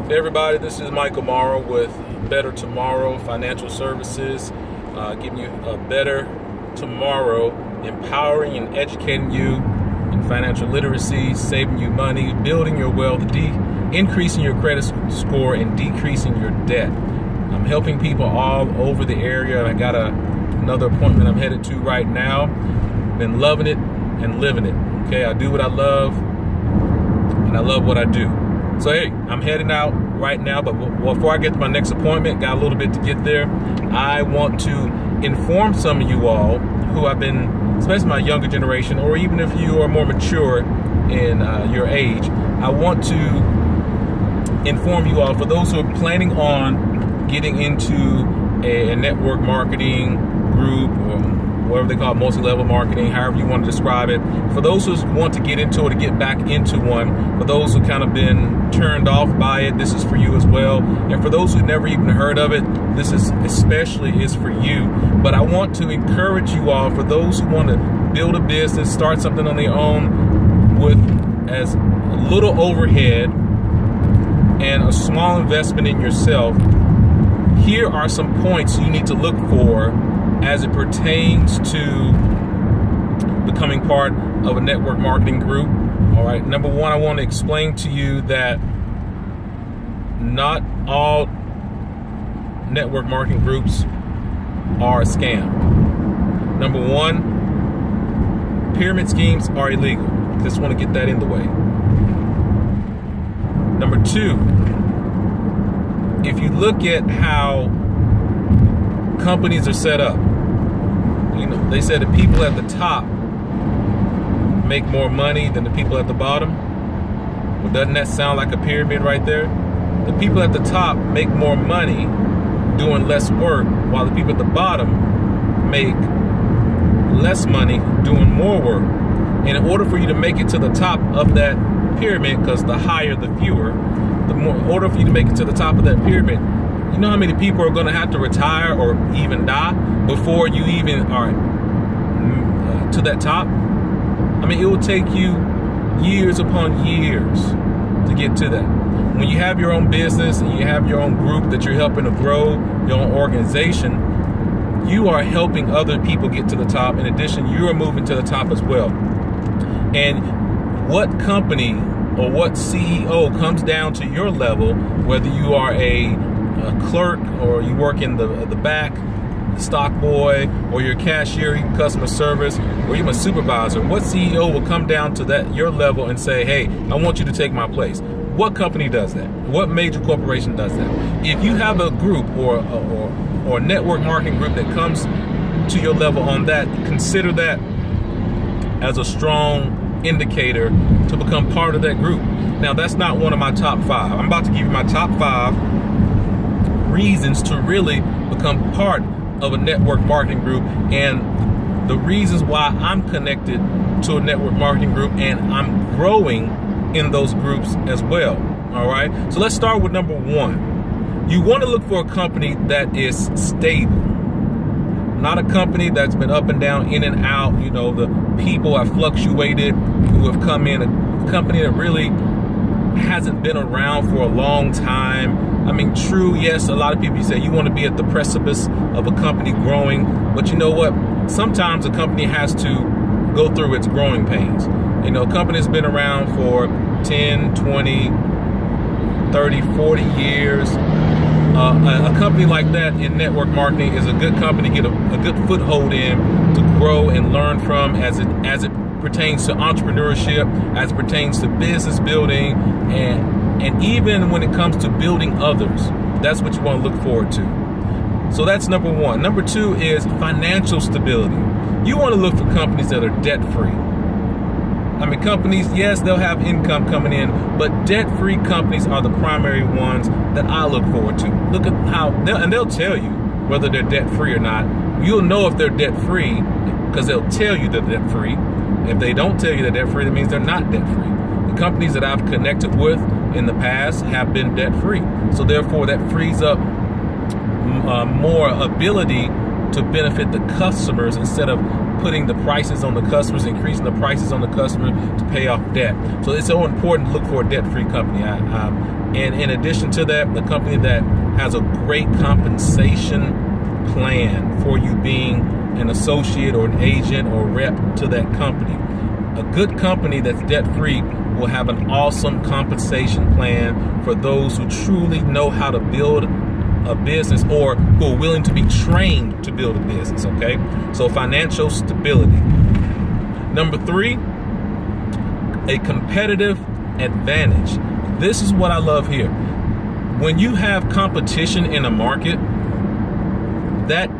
Hey everybody, this is Michael Morrow with Better Tomorrow Financial Services, giving you a better tomorrow, empowering and educating you in financial literacy, saving you money, building your wealth, increasing your credit score, and decreasing your debt. I'm helping people all over the area. I got another appointment I'm headed to right now. Been loving it and living it. Okay, I do what I love, and I love what I do. So hey, I'm heading out right now, but before I get to my next appointment, got a little bit to get there. I want to inform some of you all who have been, especially my younger generation, or even if you are more mature in your age, I want to inform you all, for those who are planning on getting into a network marketing group, or whatever they call it, multi-level marketing, however you want to describe it. For those who want to get into it, to get back into one, for those who kind of been turned off by it, this is for you as well. And for those who never even heard of it, this is especially is for you. But I want to encourage you all, for those who want to build a business, start something on their own with as little overhead and a small investment in yourself, here are some points you need to look for as it pertains to becoming part of a network marketing group. All right, number one, I want to explain to you that not all network marketing groups are a scam. Number one, pyramid schemes are illegal. Just want to get that in the way. Number two, if you look at how companies are set up, you know, they said the people at the top make more money than the people at the bottom. Well, doesn't that sound like a pyramid right there? The people at the top make more money doing less work, while the people at the bottom make less money doing more work. And in order for you to make it to the top of that pyramid, because the higher the fewer, the more, in order for you to make it to the top of that pyramid, you know how many people are going to have to retire or even die before you even are to that top? I mean, it will take you years upon years to get to that. When you have your own business and you have your own group that you're helping to grow, your own organization, you are helping other people get to the top. In addition, you are moving to the top as well. And what company or what CEO comes down to your level, whether you are a clerk, or you work in the back, the stock boy, or you're a cashier, even customer service, or even a supervisor, what CEO will come down to that your level and say, hey, I want you to take my place? What company does that? What major corporation does that? If you have a group or a network marketing group that comes to your level on that, consider that as a strong indicator to become part of that group. Now, that's not one of my top 5. I'm about to give you my top 5 reasons to really become part of a network marketing group, and the reasons why I'm connected to a network marketing group, and I'm growing in those groups as well. All right, so let's start with number 1. You want to look for a company that is stable, not a company that's been up and down, in and out. You know, the people have fluctuated, who have come in, a company that really hasn't been around for a long time. I mean, true, yes, a lot of people say you want to be at the precipice of a company growing, but you know what? Sometimes a company has to go through its growing pains. You know, a company has been around for 10, 20, 30, 40 years. A company like that in network marketing is a good company to get a good foothold in, to grow and learn from as it pertains to entrepreneurship, as it pertains to business building, and even when it comes to building others. That's what you want to look forward to. So that's number 1. Number 2 is financial stability. You want to look for companies that are debt-free. I mean, companies, yes, they'll have income coming in, but debt-free companies are the primary ones that I look forward to. Look at how, and they'll tell you whether they're debt-free or not. You'll know if they're debt-free because they'll tell you they're debt-free. If they don't tell you they're debt-free, that means they're not debt-free. The companies that I've connected with in the past have been debt-free. So therefore, that frees up more ability to benefit the customers instead of putting the prices on the customers, increasing the prices on the customer to pay off debt. So it's so important to look for a debt-free company. And in addition to that, the company that has a great compensation plan for you being an associate or an agent or rep to that company. A good company that's debt-free will have an awesome compensation plan for those who truly know how to build a business or who are willing to be trained to build a business, okay? So financial stability. Number 3, a competitive advantage. This is what I love here. When you have competition in a market, that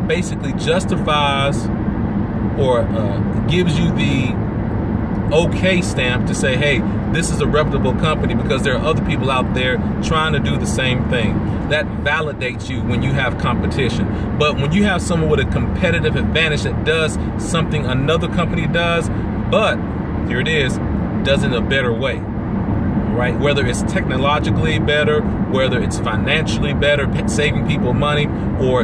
basically justifies or gives you the okay stamp to say, hey, this is a reputable company because there are other people out there trying to do the same thing. That validates you when you have competition. But when you have someone with a competitive advantage that does something another company does, but here it is, does it in a better way, right? Whether it's technologically better, whether it's financially better, saving people money, or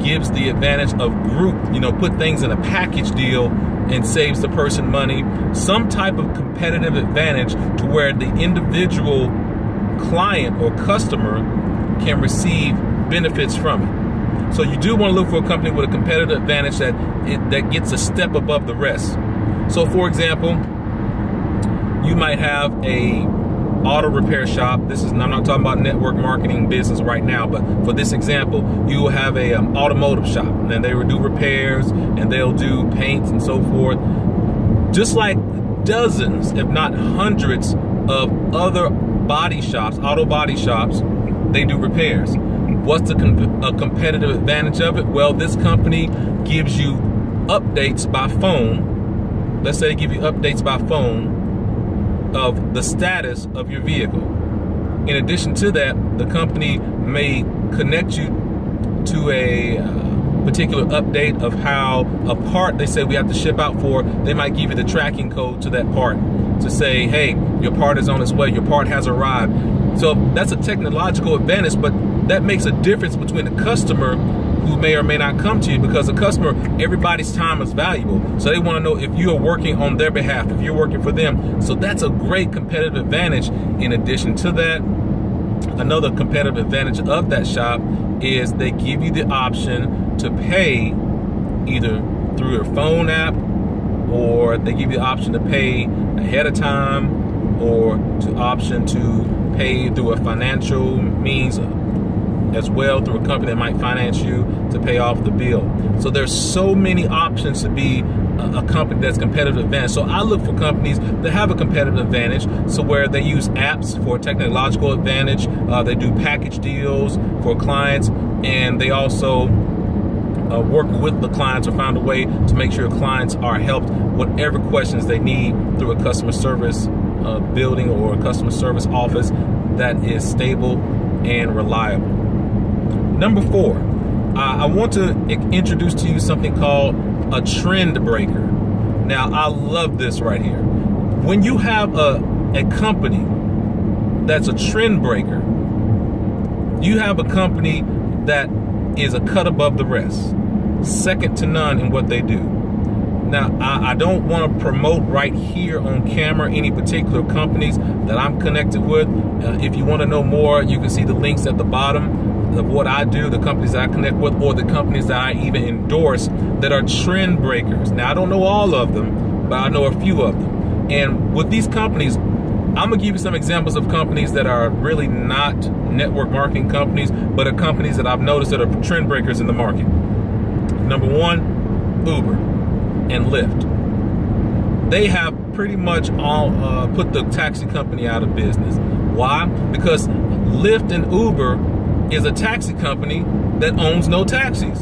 gives the advantage of group, put things in a package deal and saves the person money, some type of competitive advantage to where the individual client or customer can receive benefits from it. So you do want to look for a company with a competitive advantage that gets a step above the rest. So for example, you might have a auto repair shop. I'm not talking about network marketing business right now, but for this example, you will have a automotive shop, and they will do repairs and they'll do paints and so forth. Just like dozens, if not hundreds, of other body shops, auto body shops, they do repairs. What's a competitive advantage of it? Well, this company gives you updates by phone. Let's say they give you updates by phone of the status of your vehicle. In addition to that, the company may connect you to a particular update of how a part they say we have to ship out for. They might give you the tracking code to that part to say, hey, your part is on its way, your part has arrived. So that's a technological advantage, but that makes a difference between the customer who may or may not come to you, because a customer, everybody's time is valuable. So they want to know if you are working on their behalf, if you're working for them. So that's a great competitive advantage. In addition to that, another competitive advantage of that shop is they give you the option to pay either through your phone app, or they give you the option to pay ahead of time, or to option to pay through a financial means as well, through a company that might finance you to pay off the bill. So there's so many options to be a company that's competitive advantage. So I look for companies that have a competitive advantage, so where they use apps for technological advantage, they do package deals for clients, and they also work with the clients or find a way to make sure clients are helped whatever questions they need through a customer service building or a customer service office that is stable and reliable. Number 4, I want to introduce to you something called a trend breaker. Now, I love this right here. When you have a company that's a trend breaker, you have a company that is a cut above the rest, second to none in what they do. Now, I don't want to promote right here on camera any particular companies that I'm connected with. If you want to know more, you can see the links at the bottom of what I do, the companies that I connect with, or the companies that I even endorse that are trend breakers. Now, I don't know all of them, but I know a few of them. And with these companies, I'm going to give you some examples of companies that are really not network marketing companies, but are companies that I've noticed that are trend breakers in the market. Number 1, Uber and Lyft. They have pretty much all put the taxi company out of business. Why? Because Lyft and Uber is a taxi company that owns no taxis.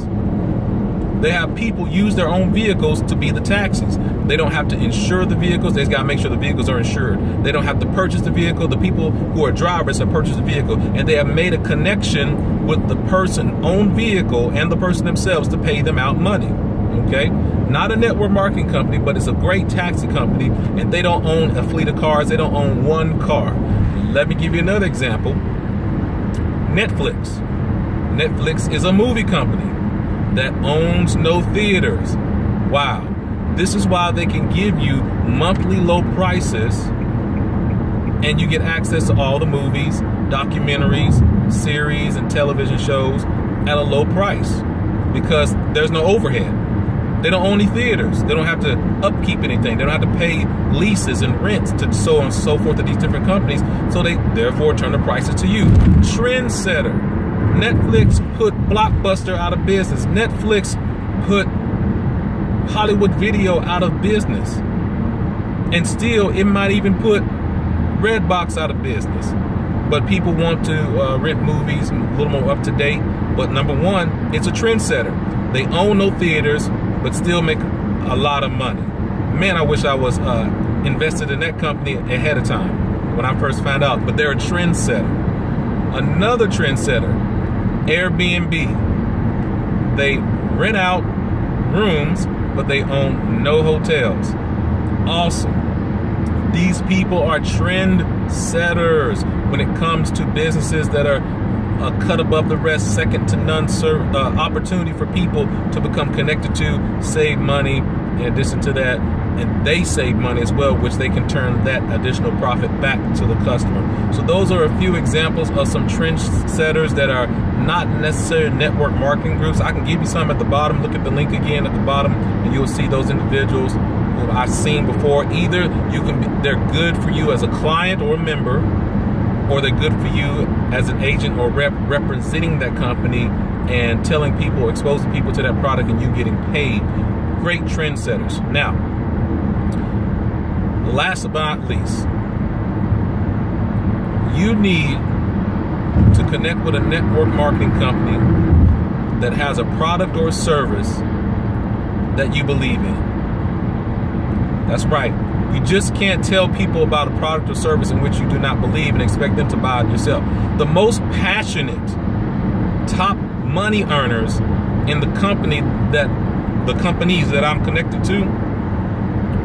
They have people use their own vehicles to be the taxis. They don't have to insure the vehicles. They just got to make sure the vehicles are insured. They don't have to purchase the vehicle. The people who are drivers have purchased the vehicle, and they have made a connection with the person's own vehicle and the person themselves to pay them out money. Okay? Not a network marketing company, but it's a great taxi company, and they don't own a fleet of cars. They don't own one car. Let me give you another example. Netflix. Netflix is a movie company that owns no theaters. Wow. This is why they can give you monthly low prices and you get access to all the movies, documentaries, series, and television shows at a low price because there's no overhead. They don't own any theaters. They don't have to upkeep anything. They don't have to pay leases and rents to so on and so forth to these different companies. So they therefore turn the prices to you. Trendsetter. Netflix put Blockbuster out of business. Netflix put Hollywood Video out of business. And still, it might even put Redbox out of business. But people want to rent movies a little more up to date. But number one, it's a trendsetter. They own no theaters, but still make a lot of money. Man, I wish I was invested in that company ahead of time when I first found out. But they're a trendsetter. Another trendsetter, Airbnb. They rent out rooms, but they own no hotels. Awesome. These people are trend setters when it comes to businesses that are cut above the rest, second to none opportunity for people to become connected to, save money. In addition to that, and they save money as well, which they can turn that additional profit back to the customer. So those are a few examples of some trend setters that are not necessarily network marketing groups. I can give you some at the bottom. Look at the link again at the bottom, and you'll see those individuals who I've seen before. Either they're good for you as a client or a member, or they're good for you as an agent or representing that company and telling people, exposing people to that product and you getting paid. Great trendsetters. Now, last but not least, you need to connect with a network marketing company that has a product or a service that you believe in. That's right. You just can't tell people about a product or service in which you do not believe and expect them to buy it yourself. The most passionate top money earners in the companies that I'm connected to,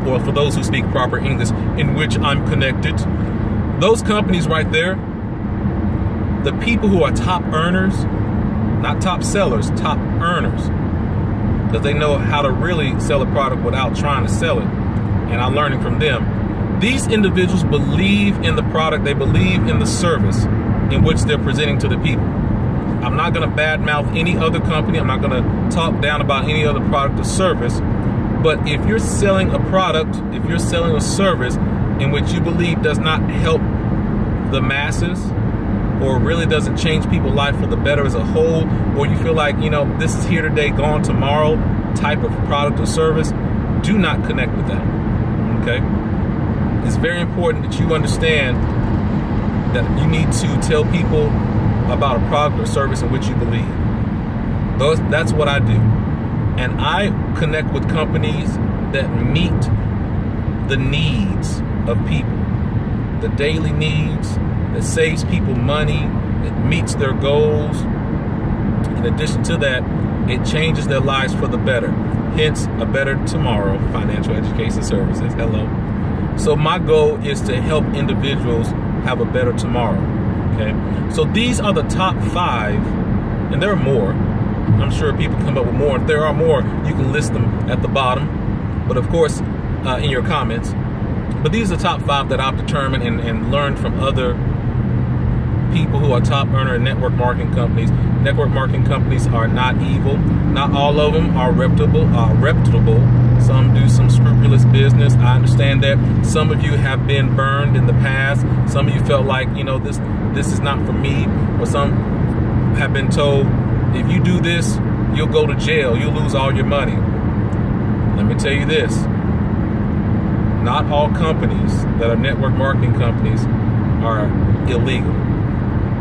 or for those who speak proper English, in which I'm connected, those companies right there, the people who are top earners, not top sellers, top earners, because they know how to really sell a product without trying to sell it. And I'm learning from them. These individuals believe in the product. They believe in the service in which they're presenting to the people. I'm not going to badmouth any other company. I'm not going to talk down about any other product or service. But if you're selling a product, if you're selling a service in which you believe does not help the masses, or really doesn't change people's life for the better as a whole, or you feel like, you know, this is here today, gone tomorrow type of product or service, do not connect with that. Okay? It's very important that you understand that you need to tell people about a product or service in which you believe. That's what I do. And I connect with companies that meet the needs of people. The daily needs, that saves people money, it meets their goals. In addition to that, it changes their lives for the better. Hence, a better tomorrow, financial education services. Hello. So my goal is to help individuals have a better tomorrow. Okay. So these are the top 5, and there are more. I'm sure people come up with more. If there are more, you can list them at the bottom. But of course, in your comments. But these are the top 5 that I've determined and learned from other people who are top earner in network marketing companies. Network marketing companies are not evil. Not all of them are reputable. Some do some scrupulous business. I understand that. Some of you have been burned in the past. Some of you felt like, you know, this is not for me. Or some have been told, if you do this, you'll go to jail. You'll lose all your money. Let me tell you this. Not all companies that are network marketing companies are illegal.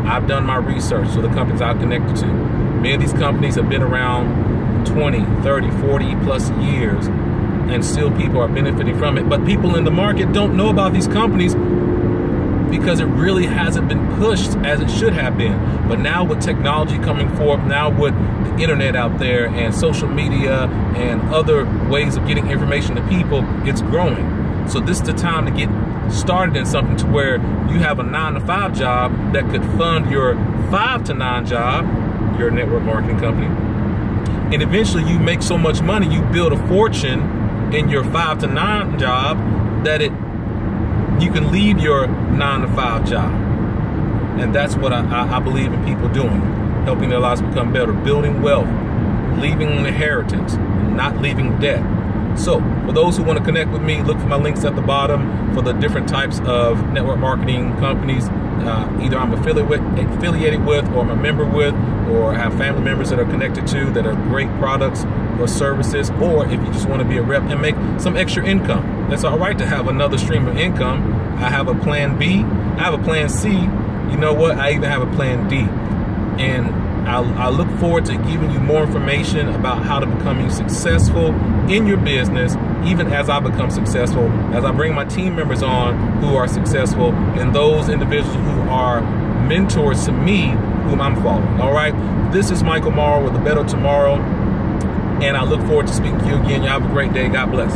I've done my research for the companies I've connected to. Many of these companies have been around 20, 30, 40 plus years, and still people are benefiting from it. But people in the market don't know about these companies because it really hasn't been pushed as it should have been. But now with technology coming forth, now with the internet out there and social media and other ways of getting information to people, it's growing. So this is the time to get started in something to where you have a 9-to-5 job that could fund your 5-to-9 job. your network marketing company. And eventually you make so much money, you build a fortune in your 5 to 9 job that you can leave your 9 to 5 job. And that's what I believe in people doing, helping their lives become better, building wealth, leaving an inheritance, and not leaving debt. So for those who want to connect with me, look for my links at the bottom for the different types of network marketing companies. Either I'm affiliated with, or I'm a member with, or have family members that are connected to that are great products or services, or if you just want to be a rep and make some extra income. That's all right to have another stream of income. I have a plan B, I have a plan C, you know what, I even have a plan D. And I look forward to giving you more information about how to become successful in your business, even as I become successful, as I bring my team members on who are successful, and those individuals who are mentors to me, whom I'm following. All right, this is Michael Morrow with A Better Tomorrow, and I look forward to speaking to you again. You have a great day. God bless.